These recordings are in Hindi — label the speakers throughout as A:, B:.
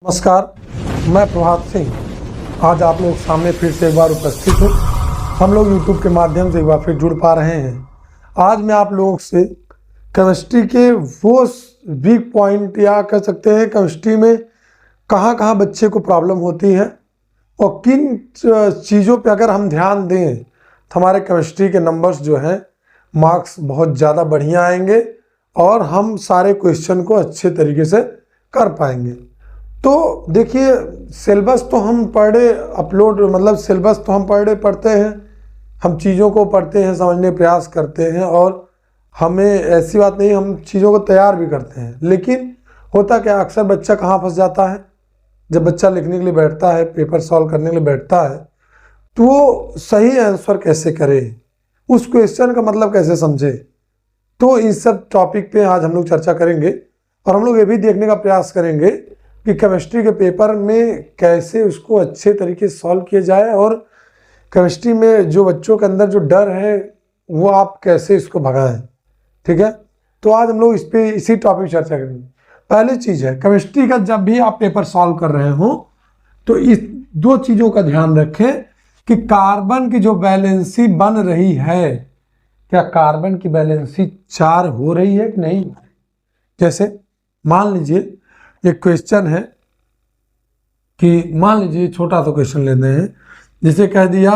A: नमस्कार, मैं प्रभात सिंह आज आप लोग सामने फिर से एक बार उपस्थित हूँ। हम लोग YouTube के माध्यम से एक बार फिर जुड़ पा रहे हैं। आज मैं आप लोगों से केमिस्ट्री के वो वीक पॉइंट या कह सकते हैं केमिस्ट्री में कहाँ कहाँ बच्चे को प्रॉब्लम होती है और किन चीज़ों पे अगर हम ध्यान दें तो हमारे केमिस्ट्री के नंबर्स जो हैं मार्क्स बहुत ज़्यादा बढ़िया आएंगे और हम सारे क्वेश्चन को अच्छे तरीके से कर पाएंगे। तो देखिए, सिलेबस तो हम पर डे सिलेबस तो हम पर डे पढ़ते हैं, हम चीज़ों को पढ़ते हैं, समझने प्रयास करते हैं और हमें ऐसी बात नहीं, हम चीज़ों को तैयार भी करते हैं। लेकिन होता क्या, अक्सर बच्चा कहाँ फंस जाता है, जब बच्चा लिखने के लिए बैठता है, पेपर सॉल्व करने के लिए बैठता है, तो वो सही आंसर कैसे करे, उस क्वेश्चन का मतलब कैसे समझे। तो इस सब टॉपिक पे आज हम लोग चर्चा करेंगे और हम लोग ये भी देखने का प्रयास करेंगे कि केमिस्ट्री के पेपर में कैसे उसको अच्छे तरीके से सॉल्व किया जाए और केमिस्ट्री में जो बच्चों के अंदर जो डर है वो आप कैसे इसको भगाएं। ठीक है, तो आज हम लोग इसी टॉपिक पर चर्चा करेंगे। पहली चीज़ है, केमिस्ट्री का जब भी आप पेपर सॉल्व कर रहे हो तो इस दो चीज़ों का ध्यान रखें कि कार्बन की जो वैलेंसी बन रही है, क्या कार्बन की वैलेंसी 4 हो रही है कि नहीं। जैसे मान लीजिए एक क्वेश्चन है कि मान लीजिए छोटा सा क्वेश्चन लेते हैं, जिसे कह दिया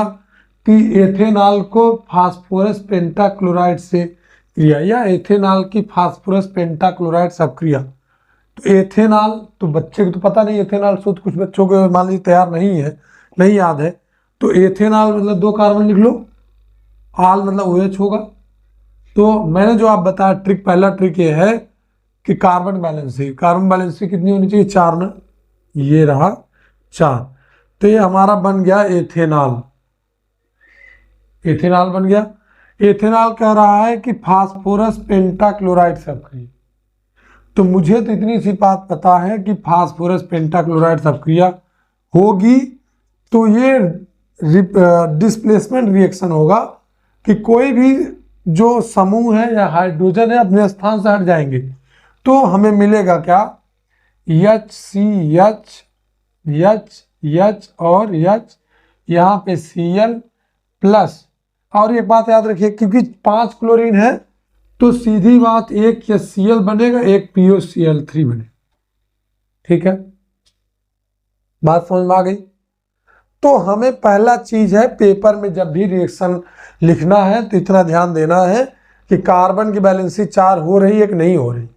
A: कि एथेनॉल को फास्फोरस पेंटाक्लोराइड से क्रिया या एथेनॉल की फास्फोरस पेंटाक्लोराइड सब क्रिया। तो एथेनॉल, तो बच्चे को तो पता नहीं एथेनॉल शुद्ध, कुछ बच्चों को मान लीजिए तैयार नहीं है, नहीं याद है, तो एथेनॉल मतलब 2 कार्बन लिख लो, आल मतलब OH होगा। तो मैंने जो आप बताया ट्रिक, पहला ट्रिक ये है कि कार्बन बैलेंसी कितनी होनी चाहिए, 4 ना, ये रहा 4। तो ये हमारा बन गया एथेनॉल बन गया। एथेनॉल कह रहा है कि फास्फोरस पेंटाक्लोराइड सक्रिय, तो मुझे तो इतनी सी बात पता है कि फास्फोरस पेंटाक्लोराइड सक्रिय होगी तो ये डिस्प्लेसमेंट रिएक्शन होगा कि कोई भी जो समूह है या हाइड्रोजन है अपने स्थान से हट जाएंगे। तो हमें मिलेगा क्या, H और H, यहाँ पे Cl प्लस। और एक बात याद रखिए, क्योंकि 5 क्लोरीन है तो सीधी बात एक Cl बनेगा, एक POCl3 बने। ठीक है, बात समझ में आ गई। तो हमें पहला चीज है, पेपर में जब भी रिएक्शन लिखना है तो इतना ध्यान देना है कि कार्बन की वैलेंसी 4 हो रही है कि नहीं हो रही।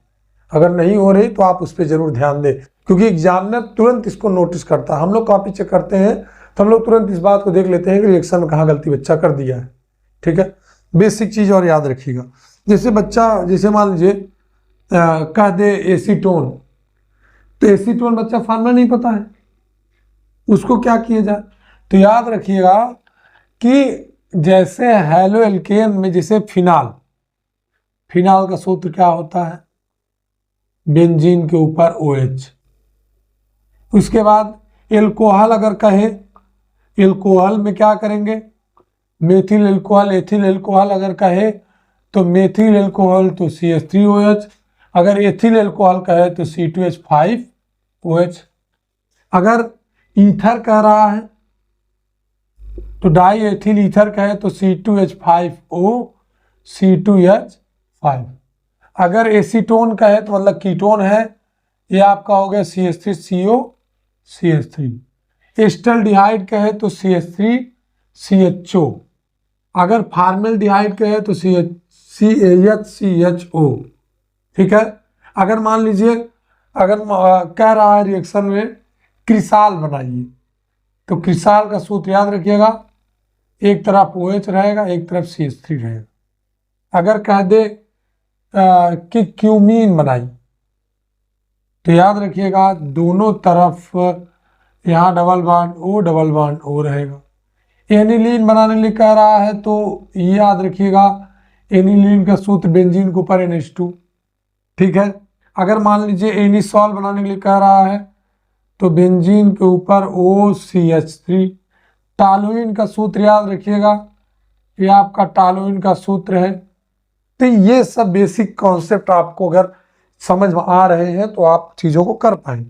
A: अगर नहीं हो रही तो आप उस पर जरूर ध्यान दें, क्योंकि एग्जामिनर तुरंत इसको नोटिस करता है। हम लोग कॉपी चेक करते हैं तो हम लोग तुरंत इस बात को देख लेते हैं कि रिएक्शन में कहाँ गलती बच्चा कर दिया है। ठीक है, बेसिक चीज़ और याद रखिएगा। जैसे मान लीजिए कह दे एसीटोन, तो एसीटोन बच्चा फार्मूला नहीं पता है, उसको क्या किया जाए। तो याद रखिएगा कि जैसे हेलो एल्केन में जैसे फिनाल का सूत्र क्या होता है, बेंजीन के ऊपर OH। उसके बाद एल्कोहल अगर कहे, एल्कोहल में क्या करेंगे, मेथिल एल्कोहल, एथिल एल्कोहल अगर कहे तो मेथिल एल्कोहल तो CH3OH, अगर एथिल एल्कोहल कहे तो C2H5OH। अगर ईथर कह रहा है तो डाई एथिल ईथर कहे तो C2H5O C2H5। अगर एसीटोन का है तो मतलब कीटोन है, ये आपका हो गया CH3CO CH3। एस्टल्डिहाइड का है तो CH3CHO। अगर फार्मेल्डिहाइड का है तो CHCHO। ठीक है, अगर मान लीजिए कह रहा है रिएक्शन में क्रिसाल बनाइए, तो क्रिसाल का सूत्र याद रखिएगा, एक तरफ OH रहेगा, एक तरफ CH3 रहेगा। अगर कह दे कि क्यूमीन बनाई, तो याद रखिएगा दोनों तरफ यहाँ डबल बॉन्ड O रहेगा। एनिलीन बनाने के लिए कह रहा है तो ये याद रखिएगा, एनिलीन का सूत्र बेंजीन के ऊपर NH2। ठीक है, अगर मान लीजिए एनिसॉल बनाने के लिए कह रहा है तो बेंजीन के ऊपर OCH3। टालुइन का सूत्र याद रखिएगा, ये आपका टालुइन का सूत्र है। तो ये सब बेसिक कॉन्सेप्ट आपको अगर समझ में आ रहे हैं तो आप चीज़ों को कर पाएंगे।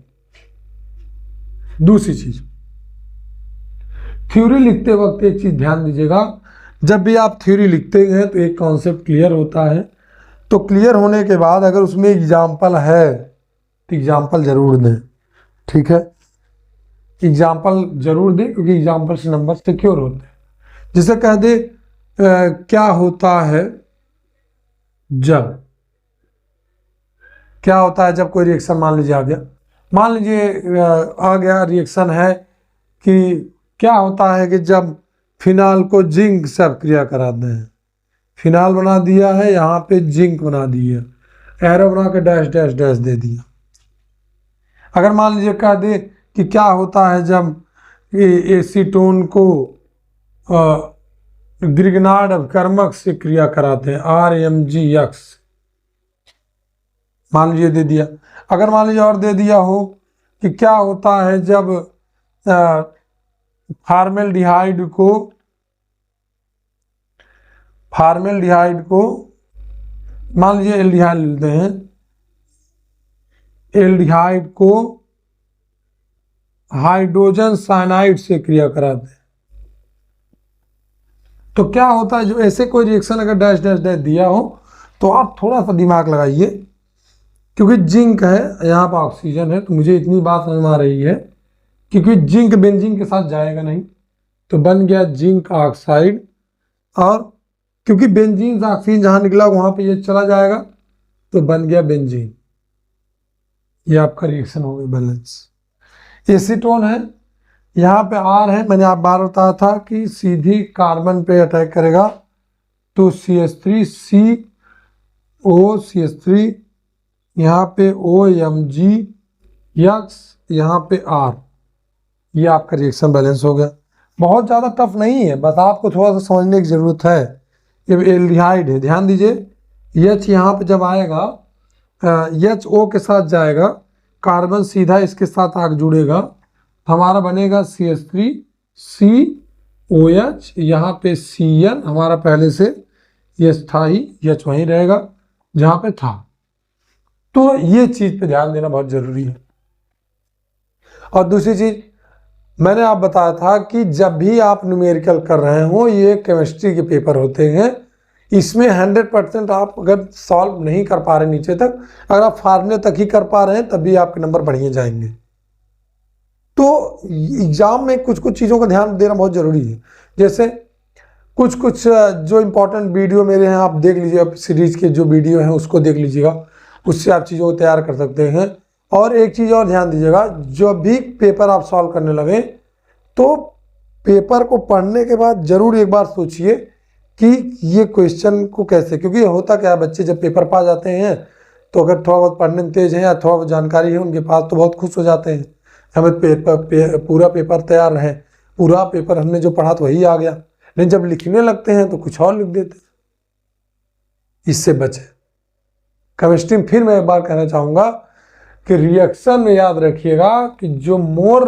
A: दूसरी चीज, थ्योरी लिखते वक्त एक चीज ध्यान दीजिएगा, जब भी आप थ्योरी लिखते हैं तो एक कॉन्सेप्ट क्लियर होता है, तो क्लियर होने के बाद अगर उसमें एग्जाम्पल है तो एग्जाम्पल जरूर दें, ठीक है। एग्जाम्पल जरूर दें क्योंकि एग्जाम्पल से नंबर सिक्योर होते हैं। जैसे कह दे क्या होता है जब, क्या होता है जब कोई रिएक्शन मान लीजिए आ गया, मान लीजिए आ गया रिएक्शन है कि क्या होता है कि जब फिनाल को जिंक से अपक्रिया कराते हैं, फिनाल बना दिया है, यहाँ पे जिंक बना दिया, एरो बना के डैश डैश डैश दे दिया। अगर मान लीजिए कह दे कि क्या होता है जब एसीटोन को ग्रिग्नार्ड अपकर्मक से क्रिया कराते हैं, RMGX, मान लीजिए दे दिया। अगर मान लीजिए और दे दिया हो कि क्या होता है जब फार्मेल्डिहाइड को मान लीजिए एल्डिहाइड लेते हैं, एल्डिहाइड को हाइड्रोजन साइनाइड से क्रिया कराते हैं, तो क्या होता है जो ऐसे कोई रिएक्शन अगर डैश डैश डैश दिया हो तो आप थोड़ा सा दिमाग लगाइए, क्योंकि जिंक है यहाँ पर ऑक्सीजन है, तो मुझे इतनी बात समझ में आ रही है क्योंकि जिंक बेंजीन के साथ जाएगा नहीं, तो बन गया जिंक ऑक्साइड, और क्योंकि बेंजीन से ऑक्सीजन जहाँ निकला वहाँ पे ये चला जाएगा तो बन गया बेंजीन। ये आपका रिएक्शन हो गया बैलेंस। एसीटोन है, यहाँ पे R है, मैंने आप बार बताया था कि सीधी कार्बन पे अटैक करेगा तो CH3 COCH3, यहाँ पे OMG X, यहाँ पे R, ये आपका रिएक्शन बैलेंस हो गया। बहुत ज़्यादा टफ नहीं है, बस आपको थोड़ा सा समझने की ज़रूरत है। ये एल्डिहाइड है, ध्यान दीजिए, H यहाँ पे जब आएगा H O के साथ जाएगा, कार्बन सीधा इसके साथ आग जुड़ेगा, हमारा बनेगा CH3 COH, यहाँ पे CN हमारा पहले से H था ही, H वहीं रहेगा जहाँ पे था। तो ये चीज़ पे ध्यान देना बहुत ज़रूरी है। और दूसरी चीज़ मैंने आप बताया था कि जब भी आप न्यूमेरिकल कर रहे हो, ये केमिस्ट्री के पेपर होते हैं, इसमें 100% आप अगर सॉल्व नहीं कर पा रहे नीचे तक, अगर आप फार्मूले तक ही कर पा रहे हैं तभी आपके नंबर बढ़िए जाएंगे। तो एग्जाम में कुछ कुछ चीज़ों का ध्यान देना बहुत ज़रूरी है। जैसे कुछ जो इम्पोर्टेंट वीडियो मेरे हैं आप देख लीजिए, आप सीरीज़ के जो वीडियो हैं उसको देख लीजिएगा, उससे आप चीज़ों को तैयार कर सकते हैं। और एक चीज़ और ध्यान दीजिएगा, जो भी पेपर आप सॉल्व करने लगे तो पेपर को पढ़ने के बाद ज़रूर एक बार सोचिए कि ये क्वेश्चन को कैसे, क्योंकि होता क्या है, बच्चे जब पेपर पा जाते हैं तो अगर थोड़ा बहुत पढ़ने में तेज है या थोड़ा बहुत जानकारी है उनके पास तो बहुत खुश हो जाते हैं, हमें पूरा पेपर तैयार है, पूरा पेपर हमने जो पढ़ा तो वही आ गया। लेकिन जब लिखने लगते हैं तो कुछ और लिख देते हैं। इससे बचे। केमिस्ट्री में फिर मैं एक बार कहना चाहूँगा कि रिएक्शन में याद रखिएगा कि जो मोर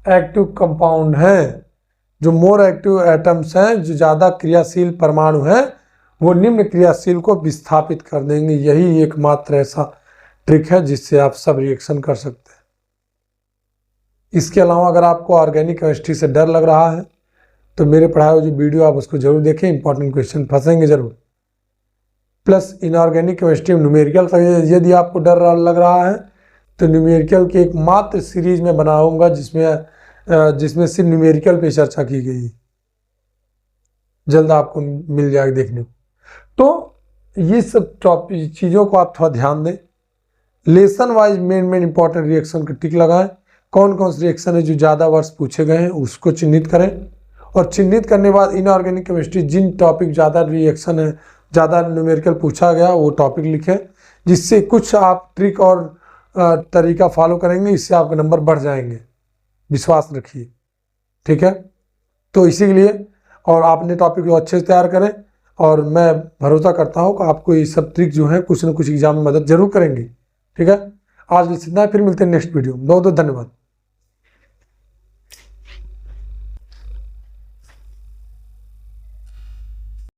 A: एक्टिव कंपाउंड हैं, जो मोर एक्टिव एटम्स हैं, जो ज़्यादा क्रियाशील परमाणु हैं, वो निम्न क्रियाशील को विस्थापित कर देंगे। यही एकमात्र ऐसा ट्रिक है जिससे आप सब रिएक्शन कर सकते हैं। इसके अलावा अगर आपको ऑर्गेनिक केमिस्ट्री से डर लग रहा है तो मेरे पढ़ाए हुए जो वीडियो आप उसको जरूर देखें, इंपॉर्टेंट क्वेश्चन फंसेंगे जरूर। प्लस इनऑर्गेनिक केमिस्ट्री में न्यूमेरिकल, यदि आपको डर लग रहा है तो न्यूमेरिकल की एक मात्र सीरीज में बनाऊंगा जिसमें सिर्फ न्यूमेरिकल पे चर्चा की गई, जल्द आपको मिल जाएगा देखने को। तो ये सब टॉपिक चीज़ों को आप थोड़ा ध्यान दें। Lesson wise main important reaction का टिक लगाएं। कौन कौन से रिएक्शन है जो ज़्यादा वर्ष पूछे गए हैं उसको चिन्हित करें, और चिन्हित करने के बाद इनऑर्गेनिक केमिस्ट्री जिन टॉपिक ज़्यादा रिएक्शन है, ज़्यादा न्यूमेरिकल पूछा गया वो टॉपिक लिखें, जिससे कुछ आप ट्रिक और तरीका फॉलो करेंगे, इससे आपके नंबर बढ़ जाएंगे, विश्वास रखिए, ठीक है। तो इसी के लिए और आपने टॉपिक को अच्छे से तैयार करें, और मैं भरोसा करता हूँ कि आपको ये सब ट्रिक जो है कुछ न कुछ एग्जाम में मदद जरूर करेंगे, ठीक है। आज इतना, फिर मिलते हैं नेक्स्ट वीडियो में। बहुत बहुत धन्यवाद।